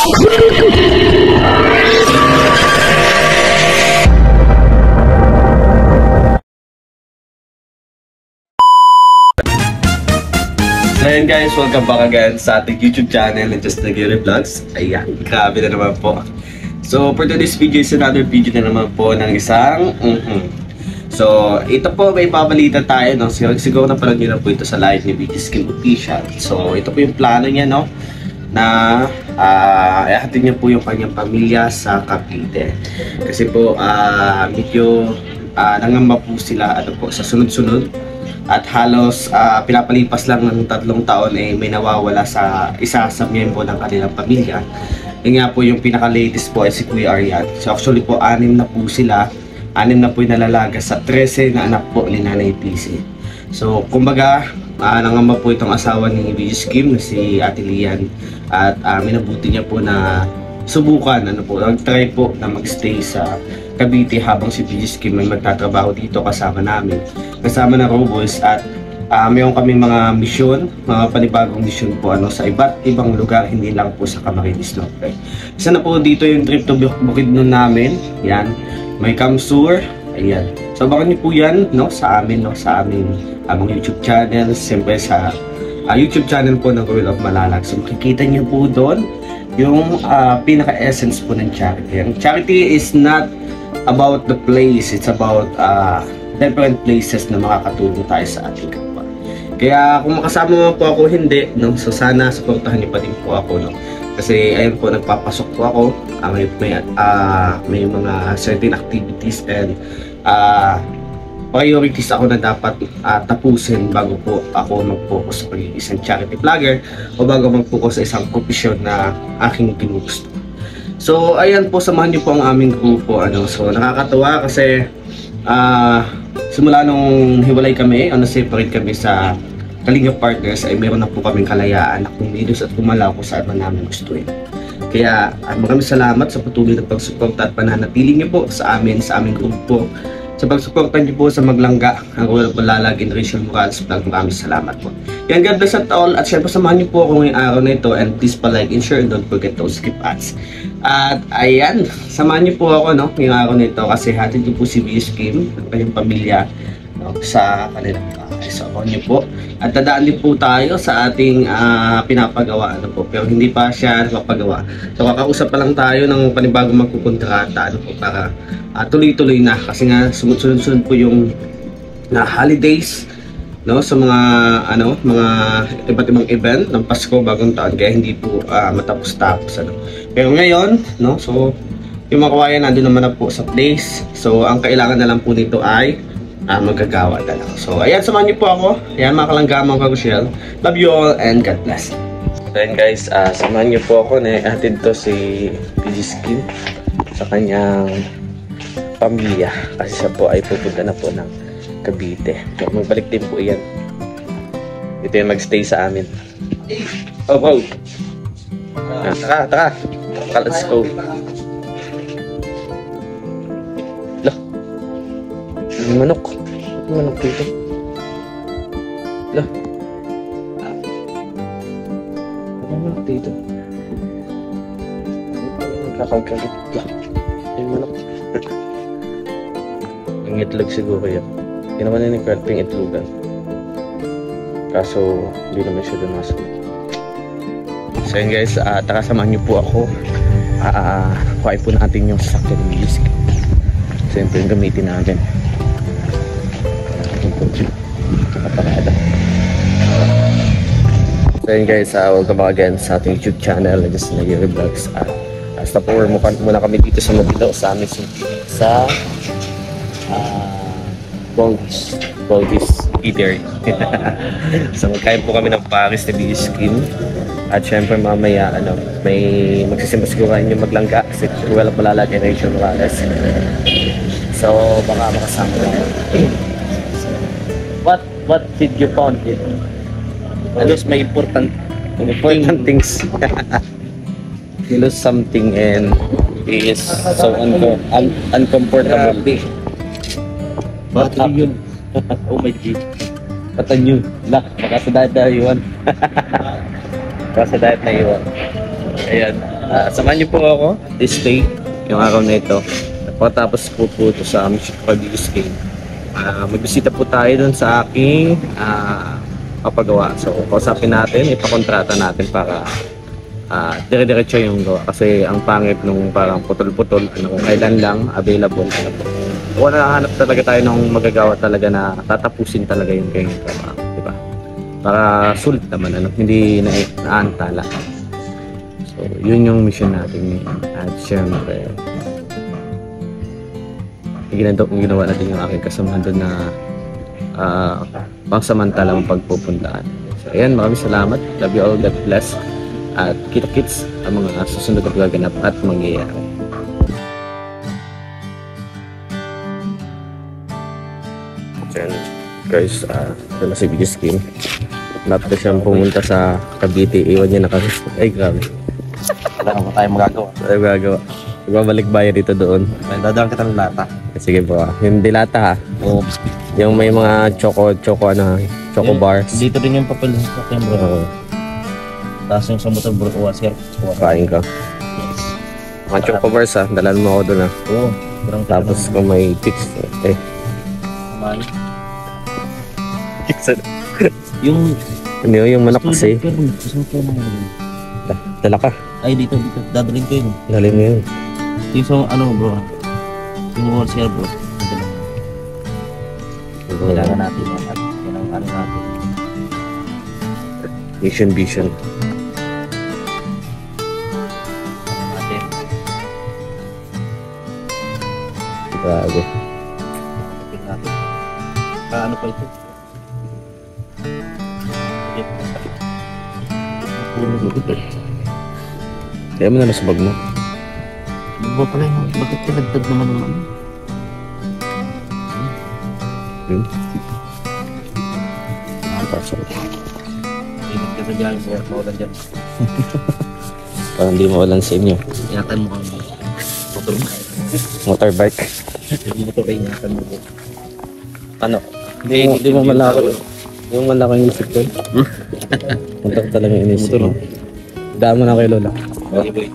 So ayan guys, welcome back again sa ating YouTube channel na Just Nagiri Vlogs. Ayan, grabe na naman po. So for today's video is another video na naman po ng isang So ito po, may pabalita tayo, no? Siguro na pala nyo na po ito sa live ni BG Skim Official. So ito po yung plano niya, no? Na ihatid niya po yung kanyang pamilya sa Cavite. Kasi po medyo nangamba po sila po, sa sunod-sunod. At halos pinapalipas lang ng 3 taon may nawawala sa isa sa miyembro ng kanilang pamilya. Yun nga po yung pinaka-latest po ay si Kuya Aryan. So actually po 6 na po sila. 6 na po yung nalalaga sa 13 na anak po ni Nanay PC. So kumbaga nangamba po itong asawa ni BG Skim na si Ate Lian. At minabuti niya po na subukan, nag-try po na magstay sa Cavite habang si BG Skim ay magtatrabaho dito kasama namin, kasama na Roboys. At mayroon kami mga misyon, mga panibagong misyon po sa iba't ibang lugar, hindi lang po sa Camarines Norte. Isa na po dito yung trip to Bukidnon namin, yan, may Kamsur, ayan. So baka niyo po yan sa amin, sa aming YouTube channel, siyempre sa YouTube channel po ng Royal of Malalag. So makikita niyo po doon yung pinaka-essence po ng charity. Ang charity is not about the place, it's about different places na makakatulong tayo sa ating kapwa. Kaya kung makasama mo po ako, hindi, so sana supportahan niyo pa din po ako, kasi ayun po, nagpapasok po ako, may mga certain activities and priorities ako na dapat tapusin bago po ako mag-focus sa pagiging isang charity vlogger o bago mag-focus sa isang profesyon na aking ginugusto. So ayan po, samahan niyo po ang aming grupo. So nakakatuwa kasi simula nung hiwalay kami, separate kami sa Kalingap Partners, ay meron na po kaming kalayaan na kumilos at kumalaw kung saan man namin gustuin. Kaya maraming salamat sa patuloy na pagsuporta at pananatili niyo po sa amin, sa aming grupo, sa pagsuporta niyo po sa Maglangga, ang Royal of Malalag and Rachel Morales Vlog. Maraming salamat po. Yan, God bless at all. At syempre samahan niyo po ako ngayong araw na ito, and please pa-like and share and don't forget to skip ads. At ayan, samahan niyo po ako ngayong araw na ito kasi hatid niyo po si BG Skim at kanyang pamilya sa kanilang bahay. So ako niyo po. At dadaan din po tayo sa ating pinapagawa pero hindi pa siya napapagawa. So kakausap pa lang tayo ng panibagong magkukontrata para tuloy-tuloy na, kasi nga sunod-sunod po yung holidays sa mga mga iba't ibang event ng Pasko, bagong taon, kaya hindi po matapos-tapos pero ngayon so yung mga kawayan nandun naman na po sa place. So ang kailangan na lang po nito ay magagawa na lang. So ayan, samahan niyo po ako. Ayan mga kalanggamang kagusyel, love you all and God bless. So ayan guys, samahan niyo po ako na ihatid to si BG Skim sa kanyang pamilya kasi siya po ay pupunta na po ng Cavite. So magbalik din po iyan. Ito yung magstay sa amin. Oh bro, taka, let's go. Yung manok dito. Lah. Yung manok dito. Kakagkalit lang. Yung manok. Ang itlog siguro yan. Ginawa na yung karping itlogan. Kaso, hindi naman siya dumasok. So yun guys, takasamahan niyo po ako. Kuhain po natin yung sasakyan ng music. Siyempre yung gamitin natin. Nakaparada. So yun guys, welcome back again sa ating YouTube channel, Just Nagiri Vlogs. Basta po muna kami dito sa Mabilo, sa amin sa Baldi's Eatery. So magkain po kami ng Paris na BG Skim. At syempre mamaya may magsisimba siguro yung Maglangga kasi Royal of Malalag and Rachel Morales. So baka makasama namin. What did you found it? Alos may important things. You lose something and it is so uncomfortable. What yun? Oh my God. Patan yun. Baka sa diet na iwan. Baka sa diet na iwan. Ayan. Samahan niyo po ako this day, yung araw na ito. Pagkatapos po ito sa mission ko Biggest Game. Magbisita po tayo dun sa aking papagawa. So, kausapin natin, ipakontrata natin para dire-diretso yung gawa. Kasi ang pangit nung parang putol-putol, kung kailan lang available. Kung nakahanap talaga tayo ng magagawa talaga na tatapusin talaga yung kayong gawa. Diba? Para sulit naman, hindi naantala. So, yun yung mission natin ngayon. At syempre, ginawa natin yung aking kasamahan doon na pangsamantalang pagpupuntaan. So, ayan, maraming salamat. Love you all, God bless. At kita-kits ang mga susunod na gaganap at mangyayari. So, ayan, guys, ito na si Biggest Game. Dapat siyang pumunta sa Cavite. Iwan niya na kami. Ay, grabe. Wala mo tayo magagawa. Tayo magagawa. Magbabalik bayan dito doon. May dadaan kita ng lata. Sige po. Yung dilata ha. Oo. Yung may mga choco bars. Dito din yung papel sa akin bro. Oo. Tapos yung sa motor bro, sir. Kain ka. Yes. Mga choco bars ha. Dalan mo ako doon ha. Oo. Tapos kung may tips. Eh. May. Tips Yung... Ano yung manok kasi. Dala ka. Ay dito. Dadalhin ko yun. Dali mo yun. Yung sa ano bro. Yung wall sir bro. Kailangan natin yan at yan ang ano natin. Vision. Ano natin. Grabe. Tingnan natin. Ano pa ito? Kaya mo na nasa bag mo. Ba pala yung bakit pinagtag naman ng ano? Yun. Parcel. Ingat ka sa dyan, maulan dyan. Parang hindi mo ulan sa inyo. Ingatan mo kang motor mo. Motorbike. Yung motor ay ingatan mo po. Ano? Hindi mo malaki. Yung malaki yung isip ko. Motor talaga yung inisip mo. Daan mo na kay Lola. Okay.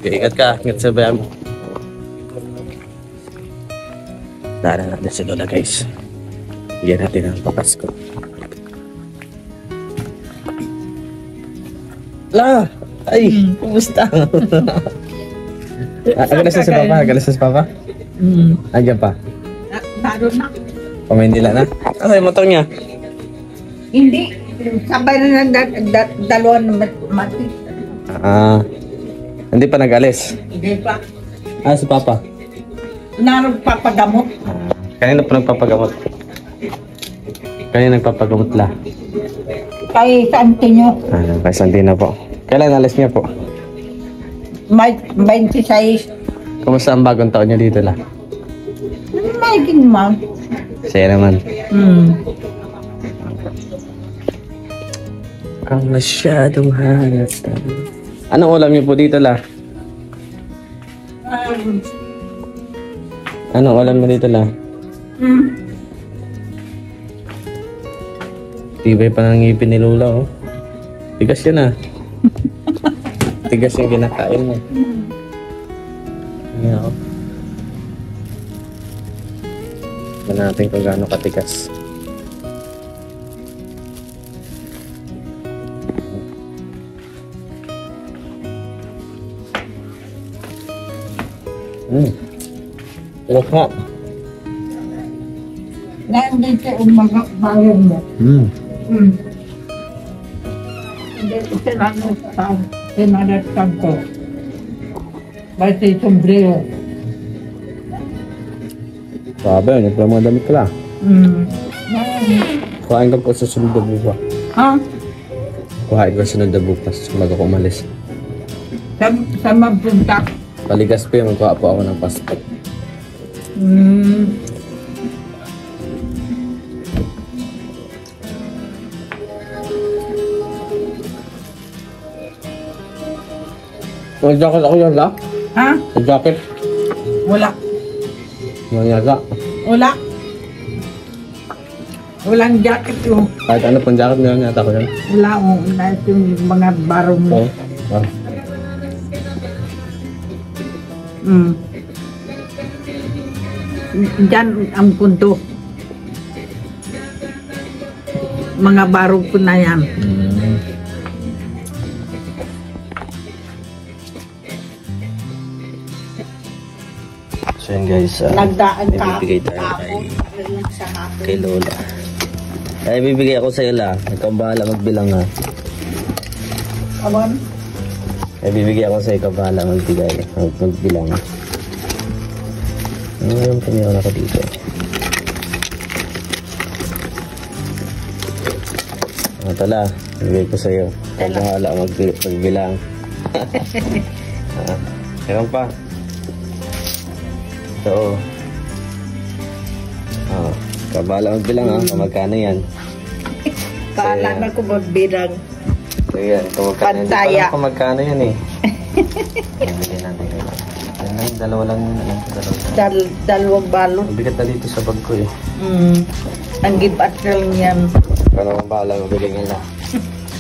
Ingat ka. Ingat sa bayan mo. Daan natin si Lola guys. Bigyan natin ang papasko. La! Ay! Kumusta? Agalas na si Papa? Agalas na si Papa? Andiyan pa? Naroon na. Pamindila na? Ano yung motor niya? Hindi. Sabay na ng dalawa na mati. Hindi pa nag-alis. Hindi pa. Si Papa? Naroon papagamot. Kanina pa nagpapagamot. Kanina nagpapagamot la. Kay Santi nyo. Kay Santino po. Kailan alis niya po? May 26. Kumusta ang bagong taon niyo dito la? Maging man. Saya naman. Ang masyadong halata. Anong ulam niyo po dito la? Anong ulam niyo dito la? Tibay pa ng ngipin ni Lola oh. Tigas yan ah. Tigas yung kinakain mo. Ayan ako. Tignan natin kung gaano katigas. Lukha. Nandito ang mga bayan mo. Hindi ko sinanatan ko. Basta sombrero. Sabi, nagpamang damit ka lang. Kuhain ka po sa sunod na bukas. Ha? Kuhain ka sa sunod na bukas bago ko umalis. Sa mapunta. Paligas po yung magkuha po ako ng passport. Nag-jacket ako yan, la? Ha? Nag-jacket? Wala. Nangyasa. Wala. Walang jacket yung. Kahit ano pang jacket meron yata ko yan. Wala yung mga baro mo. Oo. Mm. Diyan ang punto. Mga barog ko na yan. So yun guys, Nagdaan ka. ibibigay tayo kay Lola. Ay, bibigay ako sa'yo la. Ikaw bahala magbilang ha. Awan? Ay, bibigay ako sa'yo. Ikaw bahala magbilang. Ngayon, pamiyaw ako dito. Ito la, bibigay ko sa'yo. Ikaw bahala magbilang. Meron pa. Ito oh. Oh, ikaw bahala magbilang ha. Magkano yan? Kala na ko magbilang. So yan, Pantaya. Hindi pa magkano yan eh. Bigyan natin yun. Yan lang, dalawa lang yun. Dalawang balot. Mabigat na dito sa bag ko eh. Ang gibat na lang yan. Pero kung bahala, mabiling yun lang.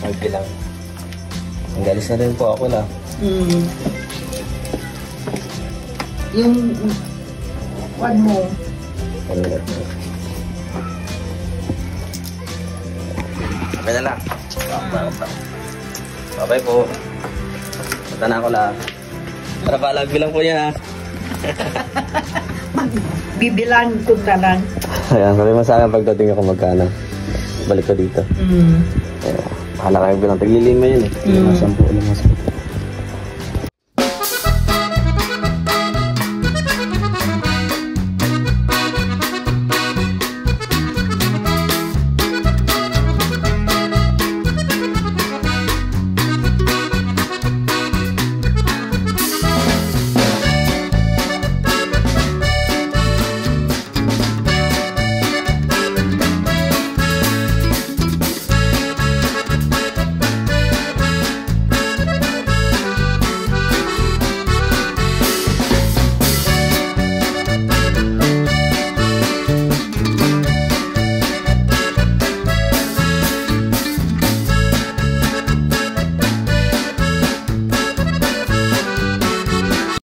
Magbilang. Ang galis na rin po ako lang. Yung kwan mo. Okay na lang. Bye po. Punta na ako lang. Para bahala, bilang po niya ha. Bibilang ko na lang. Ayan, sabi mo sa akin pagdating ako magkano. Balik ko dito. Ayan, bahala kayo bilang. Taglilima yun eh. 5, 10, 5.